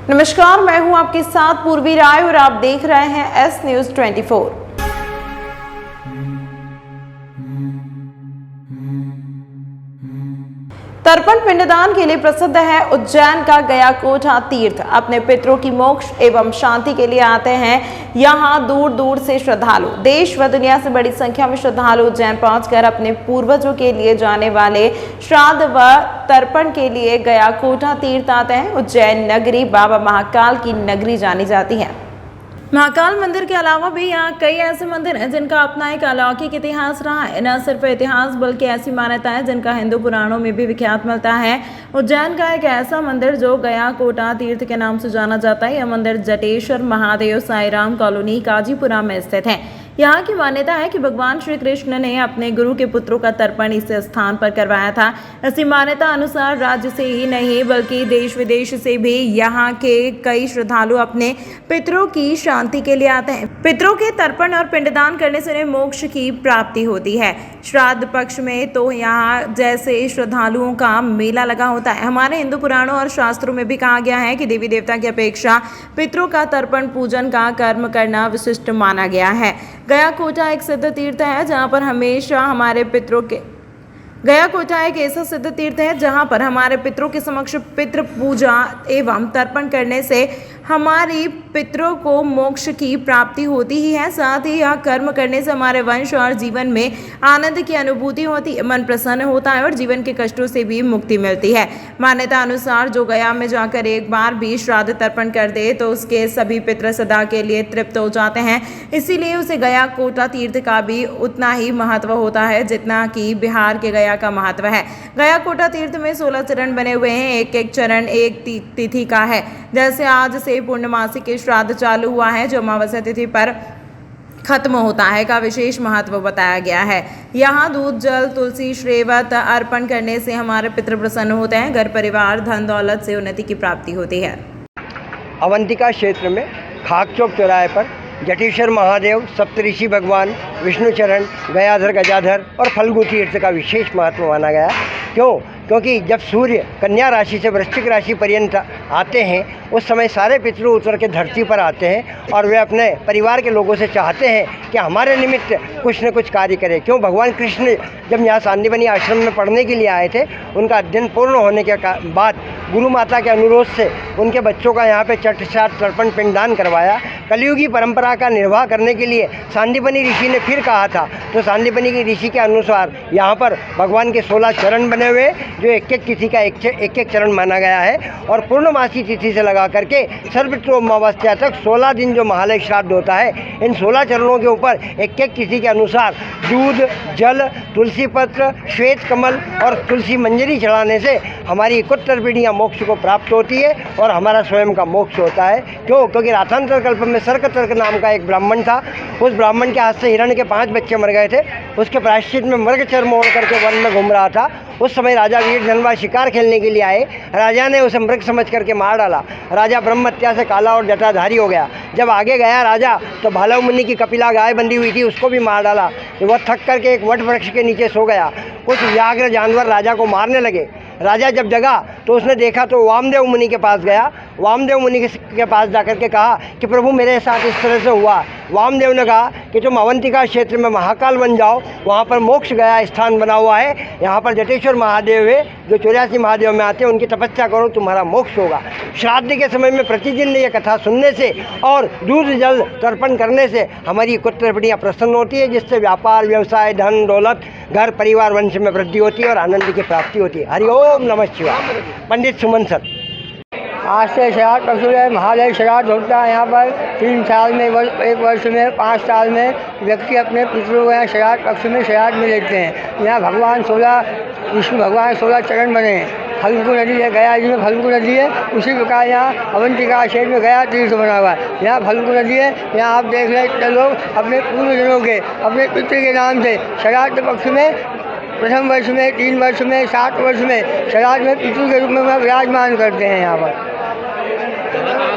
नमस्कार, मैं हूं आपके साथ पूर्वी राय और आप देख रहे हैं एस न्यूज 24। तर्पण पिंडदान के लिए प्रसिद्ध है उज्जैन का गयाकोटा तीर्थ। अपने पितरों की मोक्ष एवं शांति के लिए आते हैं यहाँ दूर दूर से श्रद्धालु। देश व दुनिया से बड़ी संख्या में श्रद्धालु उज्जैन पहुंचकर अपने पूर्वजों के लिए जाने वाले श्राद्ध व तर्पण के लिए गयाकोटा तीर्थ आते हैं। उज्जैन नगरी बाबा महाकाल की नगरी जानी जाती है। महाकाल मंदिर के अलावा भी यहाँ कई ऐसे मंदिर हैं जिनका अपना एक अलौकिक इतिहास रहा है। न सिर्फ इतिहास बल्कि ऐसी मान्यता है जिनका हिंदू पुराणों में भी विख्यात मिलता है। उज्जैन का एक ऐसा मंदिर जो गयाकोटा तीर्थ के नाम से जाना जाता है। यह मंदिर जटेश्वर महादेव साईराम कॉलोनी काजीपुरा में स्थित है। यहाँ की मान्यता है कि भगवान श्री कृष्ण ने अपने गुरु के पुत्रों का तर्पण इस स्थान पर करवाया था। इसी मान्यता अनुसार राज्य से ही नहीं बल्कि देश विदेश से भी यहाँ के कई श्रद्धालु अपने पितरों की शांति के लिए आते हैं। पितरों के तर्पण और पिंडदान करने से उन्हें मोक्ष की प्राप्ति होती है। श्राद्ध पक्ष में तो यहाँ जैसे श्रद्धालुओं का मेला लगा होता है। हमारे हिंदू पुराणों और शास्त्रों में भी कहा गया है कि देवी देवता की अपेक्षा पितरों का तर्पण पूजन का कर्म करना विशिष्ट माना गया है। गयाकोटा एक सिद्ध तीर्थ है जहाँ पर हमेशा हमारे पितरों के गयाकोटा एक ऐसा सिद्ध तीर्थ है जहाँ पर हमारे पितरों के समक्ष पितृ पूजा एवं तर्पण करने से हमारी पितरों को मोक्ष की प्राप्ति होती ही है। साथ ही यह कर्म करने से हमारे वंश और जीवन में आनंद की अनुभूति होती है, मन प्रसन्न होता है और जीवन के कष्टों से भी मुक्ति मिलती है। मान्यता अनुसार जो गया में जाकर एक बार भी श्राद्ध तर्पण कर दे तो उसके सभी पितृ सदा के लिए तृप्त हो जाते हैं। इसीलिए उसे गयाकोटा तीर्थ का भी उतना ही महत्व होता है जितना कि बिहार के गया का महत्व है। गयाकोटा तीर्थ में 16 चरण बने हुए हैं। एक एक चरण एक तिथि का है। जैसे आज से पूर्णमासी के श्राद्ध चालू हुआ है जो अमावस्या तिथि पर खत्म होता है का विशेष महत्व बताया गया है। यहाँ दूध जल तुलसी श्रेवत अर्पण करने से हमारे पितृ प्रसन्न होते हैं। घर परिवार धन दौलत से उन्नति की प्राप्ति होती है। अवंतिका क्षेत्र में खाक चौक चौराहे पर जटेश्वर महादेव, सप्तऋषि भगवान, विष्णु चरण, गयाधर गजाधर और फल्गु तीर्थ का विशेष महत्व माना गया। क्योंकि जब सूर्य कन्या राशि से वृश्चिक राशि पर्यंत आते हैं उस समय सारे पितृ उतर के धरती पर आते हैं और वे अपने परिवार के लोगों से चाहते हैं कि हमारे निमित्त कुछ न कुछ कार्य करें। क्यों भगवान कृष्ण जब यहाँ सांदीपनि आश्रम में पढ़ने के लिए आए थे, उनका अध्ययन पूर्ण होने के बाद गुरु माता के अनुरोध से उनके बच्चों का यहाँ पे चट श्राद्ध तर्पण पिंडदान करवाया। कलियुगी परंपरा का निर्वाह करने के लिए सांदीपनि ऋषि ने फिर कहा था, तो सांदीपनि की ऋषि के अनुसार यहाँ पर भगवान के 16 चरण बने हुए जो एक एक तिथि का एक एक चरण माना गया है। और पूर्णमासी तिथि से लगा करके सर्वपितृ अमावस्या तक 16 दिन जो महालय श्राद्ध होता है, इन 16 चरणों के ऊपर एक एक तिथि के अनुसार दूध जल तुलसी पत्र श्वेत कमल और तुलसी मंजरी चढ़ाने से हमारी कुत्तर पीढ़ियाँ मोक्ष को प्राप्त होती है और हमारा स्वयं का मोक्ष होता है। क्योंकि राथांतर कल्प में सर्क तर्क नाम का एक ब्राह्मण था। उस ब्राह्मण के हाथ से हिरण के 5 बच्चे मर गए थे। उसके प्रायश्चित में मृग चर्म ओढ़ करके वन में घूम रहा था। उस समय राजा वीर धनवा शिकार खेलने के लिए आए। राजा ने उसे मृग समझ करके मार डाला। राजा ब्रह्म हत्या से काला और जटाधारी हो गया। जब आगे गया राजा तो भालव मुनि की कपिला गाय बंधी हुई थी, उसको भी मार डाला। वह थक करके एक वट वृक्ष के नीचे सो गया। कुछ व्याघ्र जानवर राजा को मारने लगे। राजा जब जगा तो उसने देखा तो वामदेव मुनि के पास गया। वामदेव मुनि के पास जाकर के कहा कि प्रभु मेरे साथ इस तरह से हुआ। वामदेव ने कहा कि तुम अवंतिका क्षेत्र में महाकाल बन जाओ, वहाँ पर मोक्ष गया स्थान बना हुआ है। यहाँ पर जटेश्वर महादेव है जो 84 महादेव में आते हैं, उनकी तपस्या करो, तुम्हारा मोक्ष होगा। श्राद्ध के समय में प्रतिदिन ये कथा सुनने से और दूध जल तर्पण करने से हमारी कुत्तर पीढ़ियाँ प्रसन्न होती है, जिससे व्यापार व्यवसाय धन दौलत घर परिवार वंश में वृद्धि होती है और आनंद की प्राप्ति होती है। हरिओम नमः शिवाय। पंडित सुमन सर। आज से श्राद्ध पक्ष में महालय श्राद्ध होता है। यहाँ पर 3 साल में एक वर्ष में 5 साल में व्यक्ति अपने पितरों को यहाँ श्राद्ध पक्ष में श्राद्ध में लेते हैं। यहाँ भगवान 16 विष्णु भगवान 16 चरण बने हैं। फल्गु नदी है, गया जी में फल्गु नदी है। उसी प्रकार यहाँ अवंतिका क्षेत्र में गया तीर्थ बना हुआ है। यहाँ फल्गु नदी है। यहाँ आप देख रहे हैं लोग अपने पूर्वजनों के अपने पितृ के नाम से श्राद्ध पक्ष में प्रथम वर्ष में 3 वर्ष में 7 वर्ष में श्राद्ध में पितृ के रूप में विराजमान करते हैं। यहाँ पर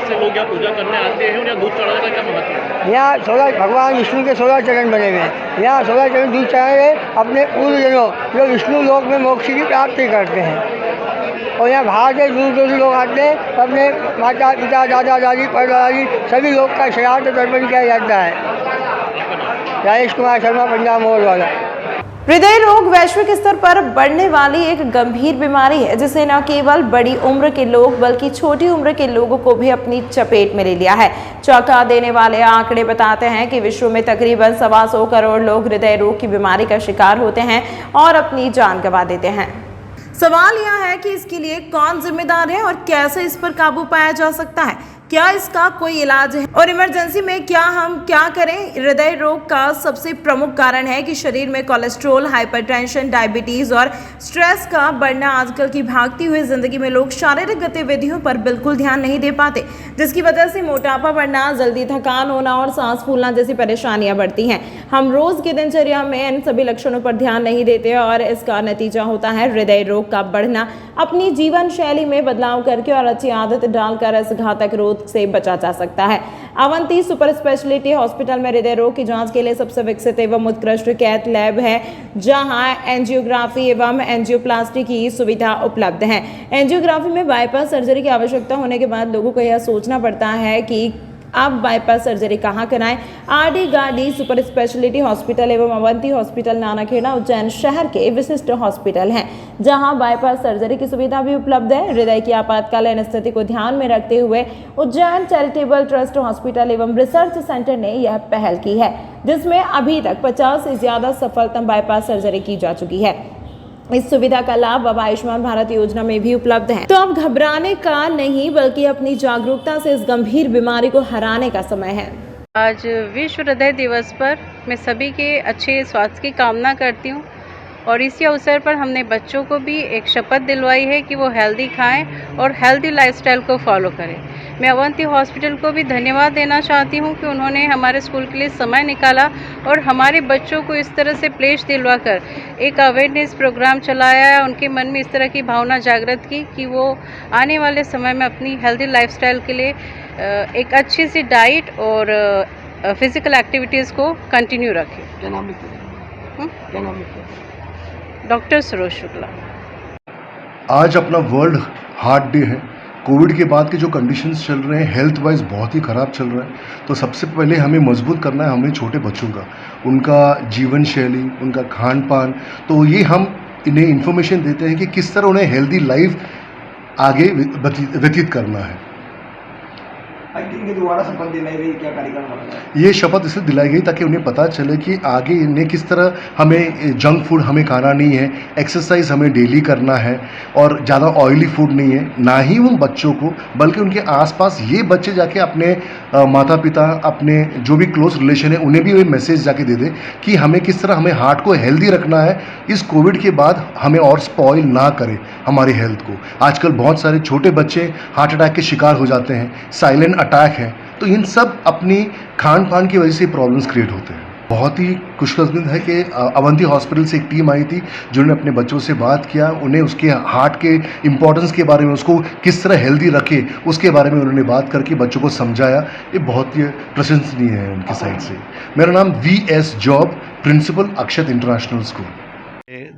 से लोग यहाँ पूजा करने आते हैं और यहाँ दूध चढ़ाने का क्या महत्व है? यहाँ 16 भगवान विष्णु के 16 चरण बने हुए हैं। यहाँ 16 चरण दूध चढ़ाए अपने पूर्वजनों जो विष्णु लोक में मोक्ष की प्राप्ति करते हैं। और यहाँ बाहर से दूर दूर से लोग आते हैं, अपने माता पिता दादा दादी परदादी सभी लोग का श्राद्ध तर्पण किया जाता है। राजेश कुमार शर्मा, पंजाब मोड़ वाला। हृदय रोग वैश्विक स्तर पर बढ़ने वाली एक गंभीर बीमारी है जिसे न केवल बड़ी उम्र के लोग बल्कि छोटी उम्र के लोगों को भी अपनी चपेट में ले लिया है। चौंका देने वाले आंकड़े बताते हैं कि विश्व में तकरीबन 125 करोड़ लोग हृदय रोग की बीमारी का शिकार होते हैं और अपनी जान गंवा देते हैं। सवाल यह है कि इसके लिए कौन जिम्मेदार है और कैसे इस पर काबू पाया जा सकता है। क्या इसका कोई इलाज है और इमरजेंसी में हम क्या करें। हृदय रोग का सबसे प्रमुख कारण है कि शरीर में कोलेस्ट्रॉल, हाइपरटेंशन, डायबिटीज और स्ट्रेस का बढ़ना। आजकल की भागती हुई जिंदगी में लोग शारीरिक गतिविधियों पर बिल्कुल ध्यान नहीं दे पाते, जिसकी वजह से मोटापा बढ़ना, जल्दी थकान होना और सांस फूलना जैसी परेशानियां बढ़ती हैं। हम रोज की दिनचर्या में इन सभी लक्षणों पर ध्यान नहीं देते और इसका नतीजा होता है हृदय रोग का बढ़ना। अपनी जीवन शैली में बदलाव करके और अच्छी आदत डालकर इस घातक रोग से बचा जा सकता है। अवंती सुपर स्पेशलिटी हॉस्पिटल में हृदय रोग की जांच के लिए सबसे विकसित एवं उत्कृष्ट कैथ लैब है, जहां एंजियोग्राफी एवं एंजियोप्लास्टी की सुविधा उपलब्ध है। एंजियोग्राफी में बाईपास सर्जरी की आवश्यकता होने के बाद लोगों को यह सोचना पड़ता है कि अब बाईपास सर्जरी कहाँ कराएं। RD Gardi super speciality hospital एवं अवंती हॉस्पिटल नानाखेड़ा उज्जैन शहर के विशिष्ट हॉस्पिटल हैं, जहां बाईपास सर्जरी की सुविधा भी उपलब्ध है। हृदय की आपातकालीन स्थिति को ध्यान में रखते हुए उज्जैन चैरिटेबल ट्रस्ट हॉस्पिटल एवं रिसर्च सेंटर ने यह पहल की है, जिसमें अभी तक 50 से ज्यादा सफलतम बाईपास सर्जरी की जा चुकी है। इस सुविधा का लाभ अब आयुष्मान भारत योजना में भी उपलब्ध है। तो अब घबराने का नहीं बल्कि अपनी जागरूकता से इस गंभीर बीमारी को हराने का समय है। आज विश्व हृदय दिवस पर मैं सभी के अच्छे स्वास्थ्य की कामना करती हूँ और इसी अवसर पर हमने बच्चों को भी एक शपथ दिलवाई है कि वो हेल्दी खाएं और हेल्दी लाइफस्टाइल को फॉलो करें। मैं अवंती हॉस्पिटल को भी धन्यवाद देना चाहती हूँ कि उन्होंने हमारे स्कूल के लिए समय निकाला और हमारे बच्चों को इस तरह से प्लेस दिलवाकर एक अवेयरनेस प्रोग्राम चलाया, उनके मन में इस तरह की भावना जागृत की कि वो आने वाले समय में अपनी हेल्दी लाइफस्टाइल के लिए एक अच्छी सी डाइट और फिजिकल एक्टिविटीज़ को कंटिन्यू रखें। क्या नाम लिखते? डॉक्टर सरोज शुक्ला। आज अपना वर्ल्ड हार्ट डे है। कोविड के बाद के जो कंडीशंस चल रहे हैं हेल्थ वाइज बहुत ही ख़राब चल रहा है, तो सबसे पहले हमें मजबूत करना है हमें छोटे बच्चों का, उनका जीवन शैली, उनका खान पान। तो ये हम इन्हें इन्फॉर्मेशन देते हैं कि किस तरह उन्हें हेल्दी लाइफ आगे व्यतीत करना है। दोबारा शपथ दिलाई गई, क्या कार्यक्रम होगा? ये शपथ इसलिए दिलाई गई ताकि उन्हें पता चले कि आगे इन्हें किस तरह हमें जंक फूड हमें खाना नहीं है, एक्सरसाइज हमें डेली करना है और ज़्यादा ऑयली फूड नहीं है। ना ही उन बच्चों को बल्कि उनके आसपास ये बच्चे जाके अपने माता पिता, अपने जो भी क्लोज रिलेशन है उन्हें भी ये मैसेज जाके दे दें कि हमें किस तरह हमें हार्ट को हेल्दी रखना है। इस कोविड के बाद हमें और स्पॉइल ना करें हमारी हेल्थ को। आजकल बहुत सारे छोटे बच्चे हार्ट अटैक के शिकार हो जाते हैं, साइलेंट अटैक है, तो इन सब अपनी खान पान की वजह से प्रॉब्लम्स क्रिएट होते हैं। बहुत ही खुशकिस्मत है कि अवंती हॉस्पिटल से एक टीम आई थी जिन्होंने अपने बच्चों से बात किया, उन्हें उसके हार्ट के इम्पोर्टेंस के बारे में, उसको किस तरह हेल्दी रखे उसके बारे में उन्होंने बात करके बच्चों को समझाया। ये बहुत ही प्रशंसनीय है उनकी साइड से। मेरा नाम VS जॉब, प्रिंसिपल अक्षत इंटरनेशनल स्कूल।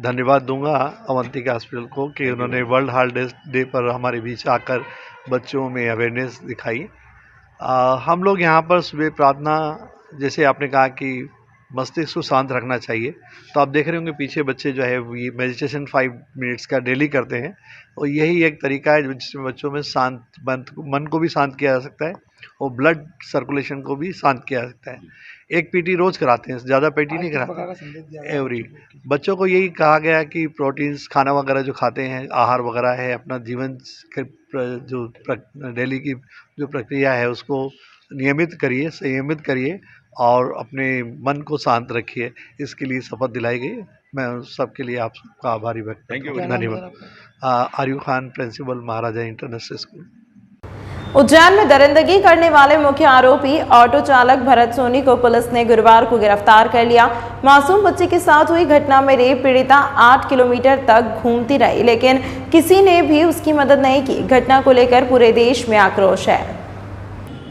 धन्यवाद दूंगा अवंती के हॉस्पिटल को कि उन्होंने वर्ल्ड हार्ट डे पर हमारे बीच आकर बच्चों में अवेयरनेस दिखाई। हम लोग यहाँ पर सुबह प्रार्थना, जैसे आपने कहा कि मस्तिष्क को शांत रखना चाहिए, तो आप देख रहे होंगे पीछे बच्चे जो है ये मेडिटेशन 5 मिनट्स का डेली करते हैं और यही एक तरीका है जिसमें बच्चों में शांत मन को भी शांत किया जा सकता है और ब्लड सर्कुलेशन को भी शांत किया जा सकता है। एक PT रोज़ कराते हैं, ज़्यादा PT नहीं कराते एवरी। बच्चों को यही कहा गया है कि प्रोटीन्स खाना वगैरह जो खाते हैं, आहार वगैरह है, अपना जीवन जो डेली की जो प्रक्रिया है उसको नियमित करिए, संयमित करिए और अपने मन को शांत रखिए। इसके लिए शपथ दिलाई गई। मैं सबके लिए आप सबका आभारी व्यक्त करता हूं। धन्यवाद। आर्यू खान, प्रिंसिपल, महाराजा इंटरनेशनल स्कूल। उज्जैन में दरिंदगी करने वाले मुख्य आरोपी ऑटो चालक भरत सोनी को पुलिस ने गुरुवार को गिरफ्तार कर लिया। मासूम बच्चे के साथ हुई घटना में रेप पीड़िता 8 किलोमीटर तक घूमती रही, लेकिन किसी ने भी उसकी मदद नहीं की। घटना को लेकर पूरे देश में आक्रोश है।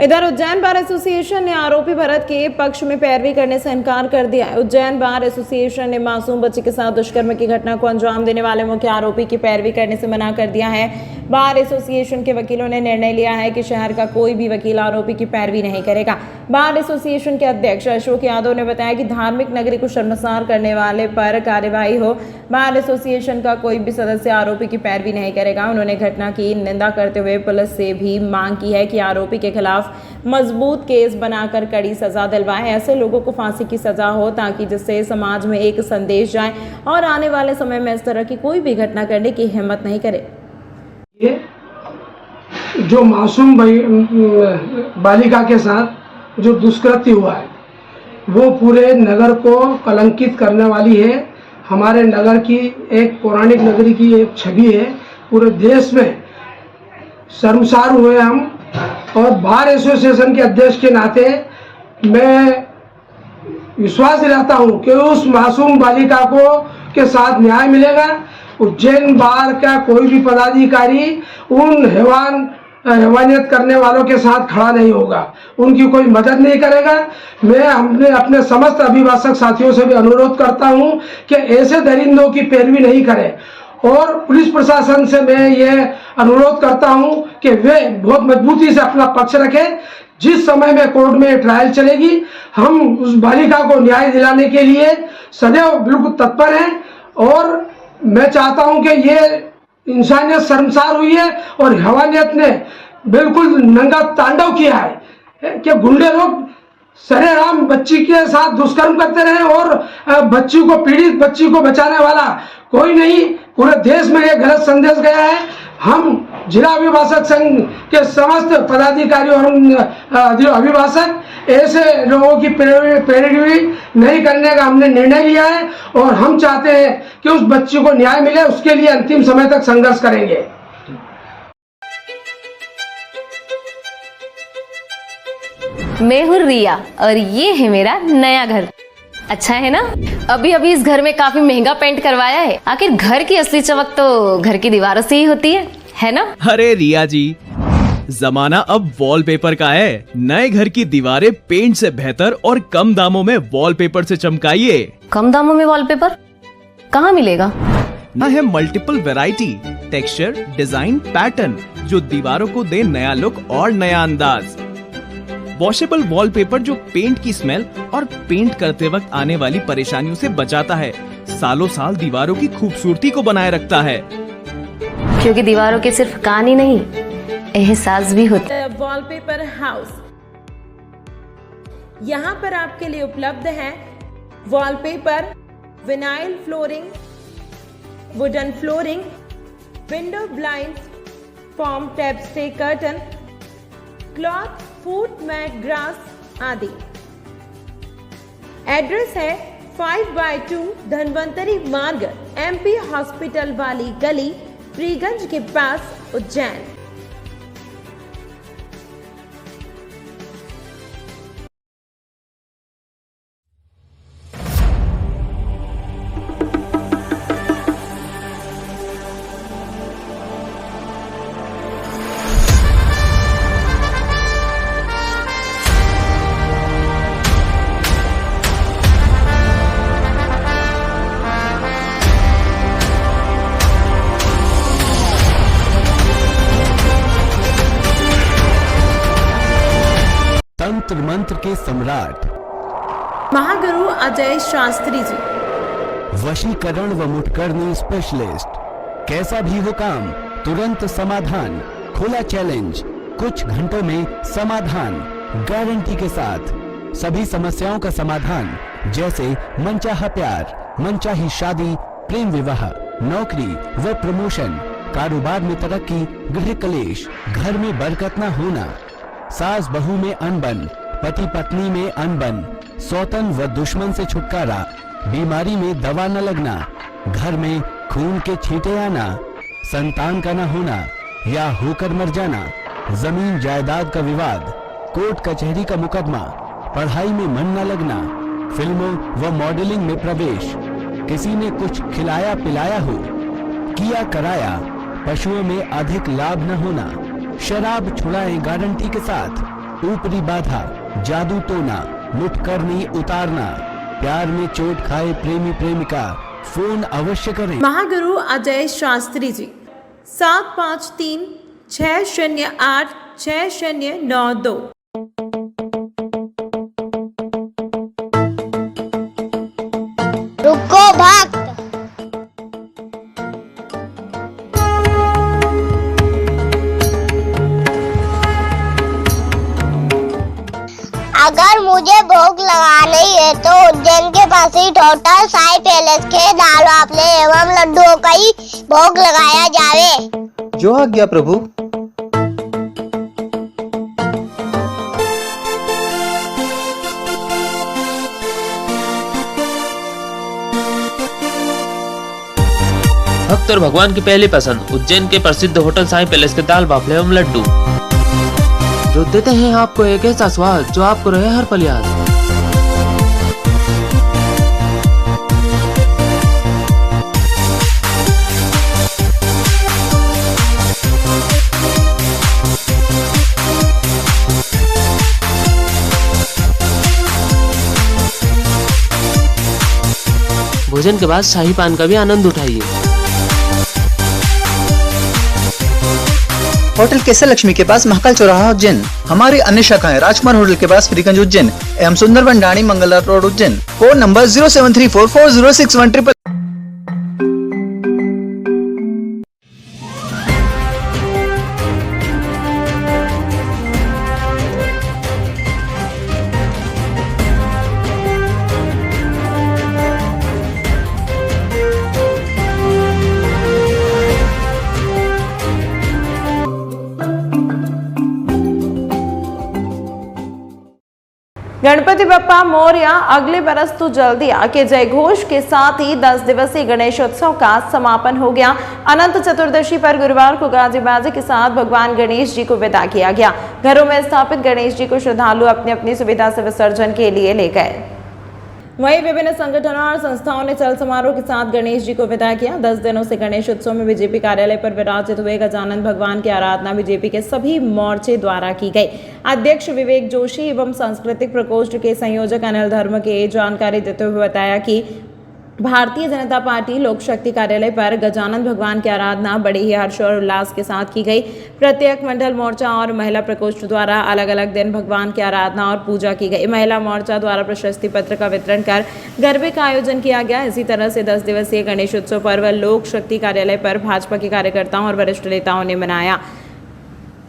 इधर उज्जैन बार एसोसिएशन ने आरोपी भरत के पक्ष में पैरवी करने से इनकार कर दिया है। उज्जैन बार एसोसिएशन ने मासूम बच्चे के साथ दुष्कर्म की घटना को अंजाम देने वाले मुख्य आरोपी की पैरवी करने से मना कर दिया है। बार एसोसिएशन के वकीलों ने निर्णय लिया है कि शहर का कोई भी वकील आरोपी की पैरवी नहीं करेगा। बार एसोसिएशन के अध्यक्ष अशोक यादव ने बताया कि धार्मिक नगरी को शर्मसार करने वाले पर कार्यवाही हो। बार एसोसिएशन का कोई भी सदस्य आरोपी की पैरवी नहीं करेगा। उन्होंने घटना की निंदा करते हुए पुलिस से भी मांग की है कि आरोपी के खिलाफ मजबूत केस बनाकर कड़ी सजा दिलवाए। ऐसे लोगों को फांसी की सजा हो ताकि जिससे समाज में एक संदेश जाए और आने वाले समय में इस तरह की कोई भी घटना करने की हिम्मत नहीं करे। ये जो मासूम बालिका के साथ जो दुष्कृत्य हुआ है वो पूरे नगर को कलंकित करने वाली है। हमारे नगर की एक पौराणिक नगरी की एक छवि है। पूरे देश में शर्मसार हुए हम। और बार एसोसिएशन के अध्यक्ष के नाते मैं विश्वास दिलाता हूं कि उस मासूम बालिका को के साथ न्याय मिलेगा। उज्जैन बार का कोई भी पदाधिकारी उन हैवानियत करने वालों के साथ खड़ा नहीं होगा, उनकी कोई मदद नहीं करेगा। मैं अपने समस्त अभिभाषक साथियों से भी अनुरोध करता हूं कि ऐसे दरिंदों की पैरवी नहीं करें। और पुलिस प्रशासन से मैं ये अनुरोध करता हूं कि वे बहुत मजबूती से अपना पक्ष रखें। जिस समय में कोर्ट में ट्रायल चलेगी, हम उस बालिका को न्याय दिलाने के लिए सदैव बिल्कुल तत्पर हैं। और मैं चाहता हूं कि ये इंसानियत शर्मसार हुई है और हैवानियत ने बिल्कुल नंगा तांडव किया है कि गुंडे लोग सरेआम बच्ची के साथ दुष्कर्म करते रहे और बच्ची को, पीड़ित बच्ची को बचाने वाला कोई नहीं। पूरे देश में ये गलत संदेश गया है। हम जिला अभिभाषक संघ के समस्त पदाधिकारी और अभिभाषक ऐसे लोगों की पैरवी नहीं करने का हमने निर्णय लिया है। और हम चाहते हैं कि उस बच्ची को न्याय मिले, उसके लिए अंतिम समय तक संघर्ष करेंगे। मैं हूँ रिया और ये है मेरा नया घर। अच्छा है ना? अभी अभी इस घर में काफी महंगा पेंट करवाया है। आखिर घर की असली चमक तो घर की दीवारों से ही होती है ना? अरे रिया जी, जमाना अब वॉलपेपर का है। नए घर की दीवारें पेंट से बेहतर और कम दामों में वॉलपेपर से चमकाइए। कम दामों में वॉलपेपर कहाँ मिलेगा? ना है multiple variety, texture, design, pattern जो दीवारों को दे नया लुक और नया अंदाज। वॉशेबल वॉलपेपर जो पेंट की स्मेल और पेंट करते वक्त आने वाली परेशानियों से बचाता है, सालों साल दीवारों की खूबसूरती को बनाए रखता है। क्योंकि दीवारों के सिर्फ कान ही नहीं, एहसास भी होता है। वॉलपेपर हाउस, यहाँ पर आपके लिए उपलब्ध है wallpaper, vinyl flooring, wooden flooring, window blind, foam tapestry curtain, cloth, foot mat, grass आदि। एड्रेस है 5/2 धनवंतरी मार्ग, MP हॉस्पिटल वाली गली, फ्रीगंज के पास, उज्जैन। तंत्र मंत्र के सम्राट महागुरु अजय शास्त्री जी, वशीकरण व मुठकरनी स्पेशलिस्ट। कैसा भी हो काम, तुरंत समाधान। खुला चैलेंज, कुछ घंटों में समाधान, गारंटी के साथ। सभी समस्याओं का समाधान, जैसे मनचाहा प्यार, मनचाही शादी, प्रेम विवाह, नौकरी व प्रमोशन, कारोबार में तरक्की, गृह कलेश, घर में बरकत न होना, सास बहू में अनबन, पति पत्नी में अनबन, सौतन व दुश्मन से छुटकारा, बीमारी में दवा न लगना, घर में खून के छींटे आना, संतान का न होना या होकर मर जाना, जमीन जायदाद का विवाद, कोर्ट कचहरी का मुकदमा, पढ़ाई में मन न लगना, फिल्मों व मॉडलिंग में प्रवेश, किसी ने कुछ खिलाया पिलाया हो, किया कराया, पशुओं में अधिक लाभ न होना, शराब छुड़ाएं गारंटी के साथ, ऊपरी बाधा, जादू टोना, मुठकरनी उतारना, प्यार में चोट खाए प्रेमी प्रेमिका, फोन अवश्य करें। महागुरु अजय शास्त्री जी 7536086092। रुको भक्त। अगर मुझे भोग लगाना ही है तो उज्जैन के पास ही टोटल साई पैलेस के दाल वाफले एवं लड्डुओं का ही भोग लगाया जावे। जो आज्ञा प्रभु। भक्त और भगवान की पहली पसंद उज्जैन के प्रसिद्ध होटल साई पैलेस के दाल बाफले एवं लड्डू, जो देते हैं आपको एक ऐसा स्वाद जो आपको रहे हर पल याद। भोजन के बाद शाही पान का भी आनंद उठाइए। होटल केसर लक्ष्मी के पास महाकाल चौराहा उज्जैन। हमारी अन्य शाखाएं राजकुमार होटल के पास फ्रीगंज उज्जैन एवं सुंदरबन डाणी Mangla road Ujjain. Phone number 07344061633। Ganpati बप्पा मोरया अगले बरस तो जल्दी के जय घोष के साथ ही 10 दिवसीय गणेशोत्सव का समापन हो गया। अनंत चतुर्दशी पर गुरुवार को गाजे बाजे के साथ भगवान गणेश जी को विदा किया गया। घरों में स्थापित गणेश जी को श्रद्धालु अपनी अपनी सुविधा से विसर्जन के लिए ले गए। वहीं विभिन्न संगठनों और संस्थाओं ने चल समारोह के साथ गणेश जी को विदा किया। 10 दिनों से गणेश उत्सव में बीजेपी कार्यालय पर विराजित हुए गजानन भगवान की आराधना बीजेपी के सभी मोर्चे द्वारा की गई। अध्यक्ष विवेक जोशी एवं सांस्कृतिक प्रकोष्ठ के संयोजक अनिल धर्म के जानकारी देते हुए बताया कि भारतीय जनता पार्टी लोक शक्ति कार्यालय पर गजानन भगवान की आराधना बड़े ही हर्ष और उल्लास के साथ की गई। प्रत्येक मंडल मोर्चा और महिला प्रकोष्ठ द्वारा अलग अलग दिन भगवान की आराधना और पूजा की गई। महिला मोर्चा द्वारा प्रशस्ति पत्र का वितरण कर गरबे का आयोजन किया गया। इसी तरह से 10 दिवसीय गणेश उत्सव पर्व लोक शक्ति कार्यालय पर भाजपा के कार्यकर्ताओं और वरिष्ठ नेताओं ने मनाया।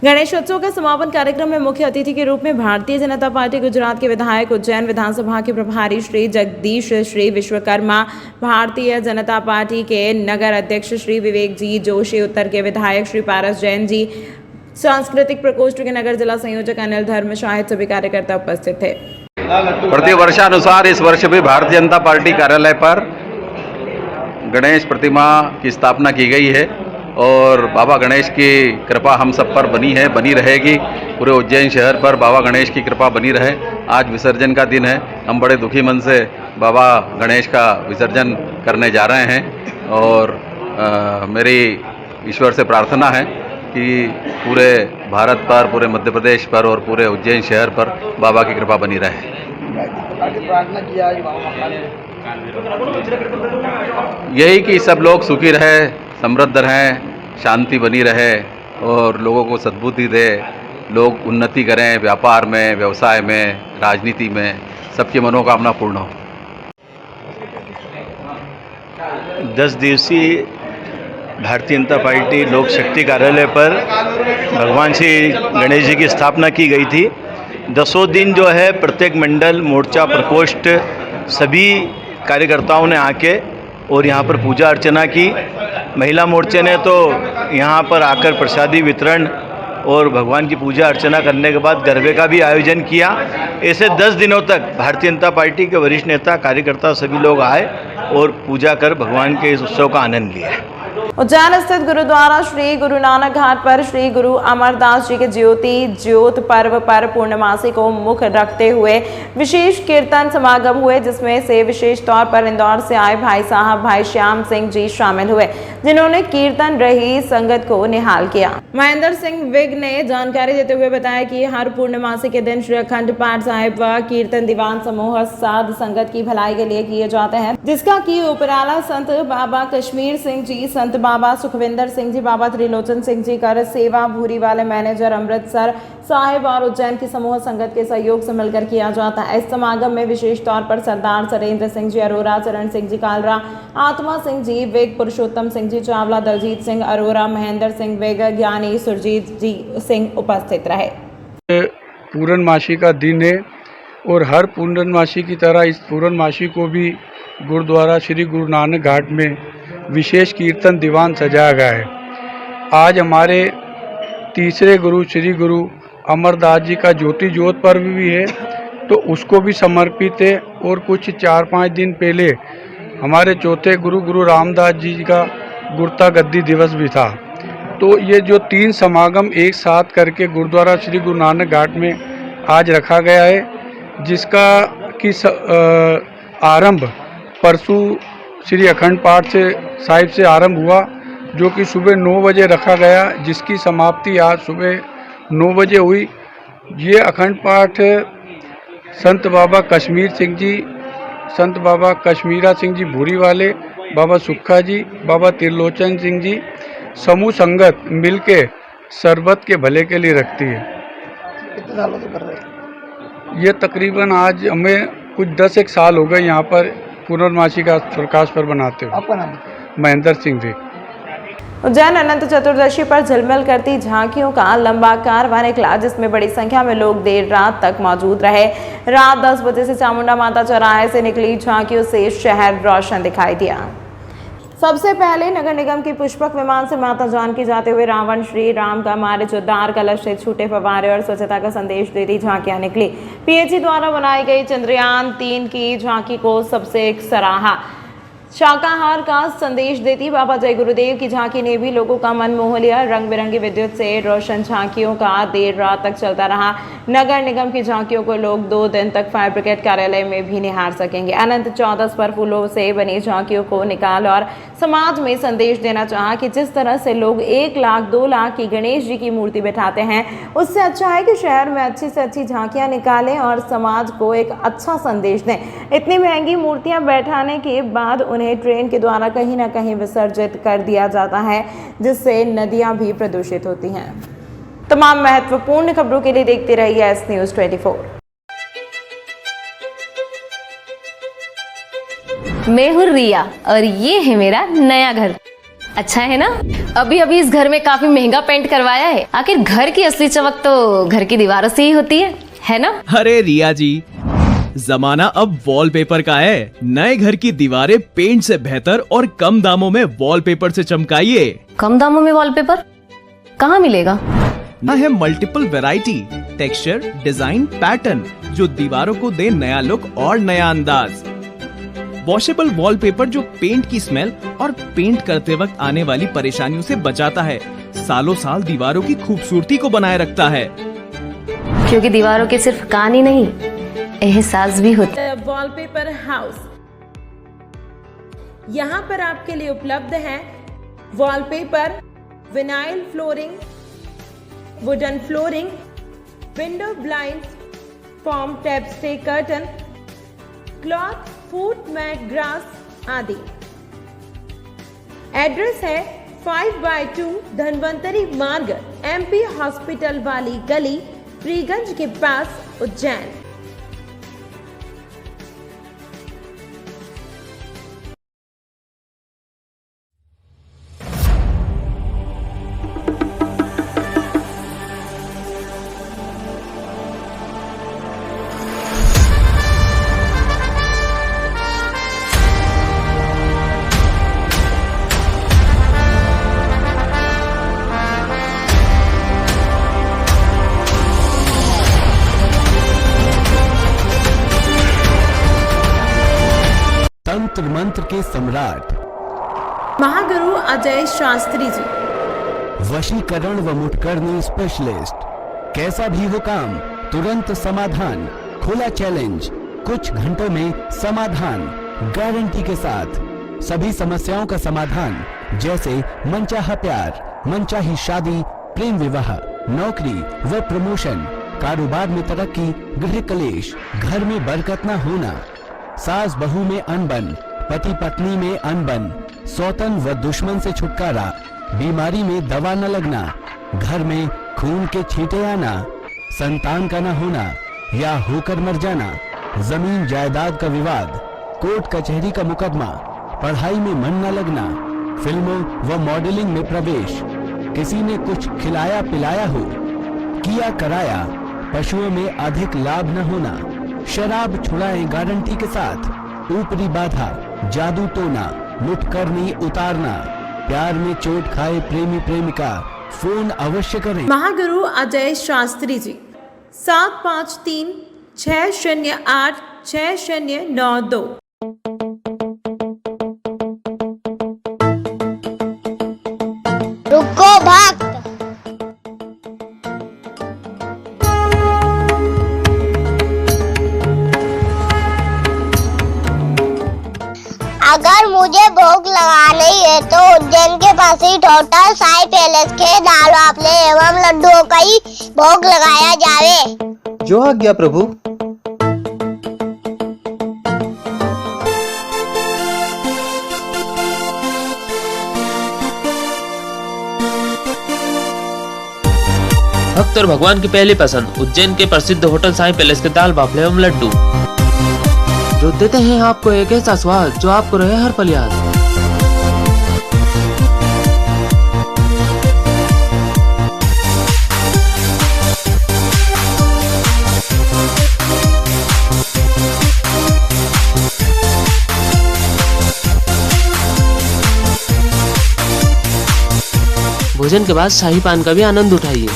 गणेशोत्सव के समापन कार्यक्रम में मुख्य अतिथि के रूप में भारतीय जनता पार्टी गुजरात के विधायक, उज्जैन विधानसभा के प्रभारी श्री जगदीश श्री विश्वकर्मा, भारतीय जनता पार्टी के नगर अध्यक्ष श्री विवेक जी जोशी, उत्तर के विधायक श्री पारस जैन जी, सांस्कृतिक प्रकोष्ठ के नगर जिला संयोजक अनिल धर्म सहित सभी कार्यकर्ता उपस्थित थे। प्रतिवर्षानुसार इस वर्ष भी भारतीय जनता पार्टी कार्यालय पर गणेश प्रतिमा की स्थापना की गई है और बाबा गणेश की कृपा हम सब पर बनी है, बनी रहेगी। पूरे उज्जैन शहर पर बाबा गणेश की कृपा बनी रहे। आज विसर्जन का दिन है। हम बड़े दुखी मन से बाबा गणेश का विसर्जन करने जा रहे हैं और मेरी ईश्वर से प्रार्थना है कि पूरे भारत पर, पूरे मध्य प्रदेश पर और पूरे उज्जैन शहर पर बाबा की कृपा बनी रहे। यही कि सब लोग सुखी रहे, समृद्ध रहें, शांति बनी रहे और लोगों को सद्बुद्धि दे, लोग उन्नति करें, व्यापार में, व्यवसाय में, राजनीति में, सबकी मनोकामना पूर्ण हो। 10 दिवसीय भारतीय जनता पार्टी लोक शक्ति कार्यालय पर भगवान श्री गणेश जी की स्थापना की गई थी। 10 दिन जो है प्रत्येक मंडल, मोर्चा, प्रकोष्ठ सभी कार्यकर्ताओं ने आके और यहाँ पर पूजा अर्चना की। महिला मोर्चे ने तो यहाँ पर आकर प्रसादी वितरण और भगवान की पूजा अर्चना करने के बाद गरबे का भी आयोजन किया। ऐसे 10 दिनों तक भारतीय जनता पार्टी के वरिष्ठ नेता, कार्यकर्ता सभी लोग आए और पूजा कर भगवान के इस उत्सव का आनंद लिया। उज्जैन स्थित गुरुद्वारा श्री गुरु नानक घाट पर श्री गुरु अमरदास जी के ज्योत पर्व पर पूर्णमासी को मुख्य रखते हुए विशेष कीर्तन समागम हुए, जिसमें से विशेष तौर पर इंदौर से आए भाई साहब भाई श्याम सिंह जी शामिल हुए। जिन्होंने कीर्तन रही संगत को निहाल किया। महेंद्र सिंह विग ने जानकारी देते हुए बताया कि हर पूर्णमासी के दिन श्री अखंड पाठ साहिब व कीर्तन दीवान समूह साध संगत की भलाई के लिए किए जाते हैं, जिसका की उपराला संत बाबा कश्मीर सिंह जी, संत बाबा सुखविंदर सिंह जी, बाबा त्रिलोचन सिंह जी कर सेवा भूरी वाले मैनेजर अमृतसर साहिब और उज्जैन की समूह संगत के सहयोग से मिलकर किया जाता है। इस समागम में विशेष तौर पर सरदार सरेंद्र सिंह जी अरोरा, चरण सिंह जी कालरा, आत्मा सिंह जी वेग, पुरुषोत्तम सिंह जी चावला, दलजीत सिंह अरोरा, महेंद्र सिंह वेग, ज्ञानी सुरजीत जी सिंह उपस्थित रहे। पूर्णमासी का दिन है और हर पूर्णमासी की तरह इस पूर्णमासी को भी गुरुद्वारा श्री गुरु नानक घाट में विशेष कीर्तन दीवान सजाया गया है। आज हमारे तीसरे गुरु श्री गुरु अमरदास जी का ज्योति ज्योत पर्व भी है, तो उसको भी समर्पित है। और कुछ 4-5 दिन पहले हमारे चौथे गुरु गुरु रामदास जी का गुरता गद्दी दिवस भी था। तो ये जो 3 समागम एक साथ करके गुरुद्वारा श्री गुरु नानक घाट में आज रखा गया है, जिसका की आरंभ परसों श्री अखंड पाठ से साहिब से आरंभ हुआ, जो कि सुबह 9 बजे रखा गया, जिसकी समाप्ति आज सुबह 9 बजे हुई। ये अखंड पाठ संत बाबा कश्मीर सिंह जी, संत बाबा कश्मीरा सिंह जी भूरी वाले, बाबा सुक्खा जी, बाबा त्रिलोचन सिंह जी समूह संगत मिलके सरबत के भले के लिए रखती है। कितने सालों से कर रहे हैं? ये तकरीबन आज हमें कुछ 10 साल हो गए यहाँ पर पूर्णमासी का प्रकाश पर्व बनाते हुए। आपका नाम? महेंद्र सिंह जी। उज्जैन अनंत चतुर्दशी पर झिलमिल करती झांकियों का लंबा कारवां निकला, जिसमें बड़ी संख्या में लोग देर रात तक मौजूद रहे। रात 10 बजे से चामुंडा माता चौराहे से निकली झांकियों से शहर रोशन दिखाई दिया। सबसे पहले नगर निगम की पुष्पक विमान से माता जानकी जाते हुए रावण श्री राम का मार्च, उद्धार कलश से छूटे फव्वारे और स्वच्छता का संदेश देती झांकियां निकली। पीएचई द्वारा बनाई गई चंद्रयान 3 की झांकी को सबसे सराहा। शाकाहार का संदेश देती बाबा जय गुरुदेव की झांकी ने भी लोगों का मन मोह लिया। रंग बिरंगी विद्युत से रोशन झांकियों का देर रात तक चलता रहा। नगर निगम की झांकियों को लोग 2 दिन तक फायर ब्रिगेड कार्यालय में भी निहार सकेंगे। अनंत चौदस पर फूलों से बनी झांकियों को निकाल और समाज में संदेश देना चाहा कि जिस तरह से लोग 1 लाख 2 लाख की गणेश जी की मूर्ति बैठाते हैं, उससे अच्छा है कि शहर में अच्छी से अच्छी झांकियां निकालें और समाज को एक अच्छा संदेश दें। इतनी महंगी मूर्तियां बैठाने के बाद उन्हें ट्रेन के द्वारा कहीं ना कहीं विसर्जित कर दिया जाता है, जिससे नदियां भी प्रदूषित होती हैं। तमाम महत्वपूर्ण खबरों के लिए देखते रहिए एस न्यूज़ 24। मैं हूँ रिया और ये है मेरा नया घर। अच्छा है ना? अभी अभी इस घर में काफी महंगा पेंट करवाया है। आखिर घर की असली चमक तो घर की दीवारों से ही होती है ना? अरे रिया जी, जमाना अब वॉलपेपर का है। नए घर की दीवारें पेंट से बेहतर और कम दामों में वॉलपेपर से चमकाइए। कम दामों में वॉलपेपर कहाँ मिलेगा? ना है multiple variety, texture, design, pattern जो दीवारों को दे नया लुक और नया अंदाज। वॉशेबल वॉलपेपर जो पेंट की स्मेल और पेंट करते वक्त आने वाली परेशानियों से बचाता है, सालों साल दीवारों की खूबसूरती को बनाए रखता है। क्योंकि दीवारों के सिर्फ कान ही नहीं, एहसास भी होता है। वॉलपेपर हाउस, यहाँ पर आपके लिए उपलब्ध है wallpaper, vinyl flooring, wooden flooring, window blind, foam tapestry curtain, cloth, foot mat, grass आदि। एड्रेस है 5/2 धनवंतरी मार्ग, MP हॉस्पिटल वाली गली, फ्रीगंज के पास, उज्जैन। तंत्र मंत्र के सम्राट महागुरु अजय शास्त्री जी, वशीकरण व मुठकरनी स्पेशलिस्ट। कैसा भी हो काम, तुरंत समाधान, खुला चैलेंज, कुछ घंटों में समाधान, गारंटी के साथ। सभी समस्याओं का समाधान जैसे मनचाहा प्यार, मनचाही शादी, प्रेम विवाह, नौकरी व प्रमोशन, कारोबार में तरक्की, गृह कलेश, घर में बरकत न होना, सास बहू में अनबन, पति पत्नी में अनबन, सौतन व दुश्मन से छुटकारा, बीमारी में दवा न लगना, घर में खून के छींटे आना, संतान का न होना या होकर मर जाना, जमीन जायदाद का विवाद, कोर्ट कचहरी का मुकदमा, पढ़ाई में मन न लगना, फिल्मों व मॉडलिंग में प्रवेश, किसी ने कुछ खिलाया पिलाया हो, किया कराया, पशुओं में अधिक लाभ न होना, शराब छुड़ाएं गारंटी के साथ, ऊपरी बाधा, जादू टोना, मुठकरनी उतारना, प्यार में चोट खाए प्रेमी प्रेमिका, फोन अवश्य करें। महागुरु अजय शास्त्री जी 7536086092। रुको भक्त। अगर मुझे भोग लगानी है तो उज्जैन के पास ही होटल साई पैलेस के दाल बाफले एवं लड्डुओं का ही भोग लगाया जावे। जो आज्ञा प्रभु। भक्त और भगवान की पहली पसंद उज्जैन के प्रसिद्ध होटल साई पैलेस के दाल बाफले एवं लड्डू, जो देते हैं आपको एक ऐसा स्वाद जो आपको रहे हर पल याद। भोजन के बाद शाही पान का भी आनंद उठाइए।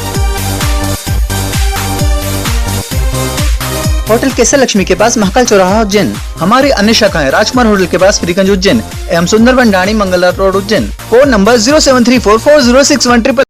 होटल केसर लक्ष्मी के पास महाकाल चौराहा उज्जैन। हमारी अन्य शाखाएं राजकुमार होटल के पास फ्रीगंज उज्जैन एवं सुंदरबन डाणी Mangla road Ujjain. Phone number 073440611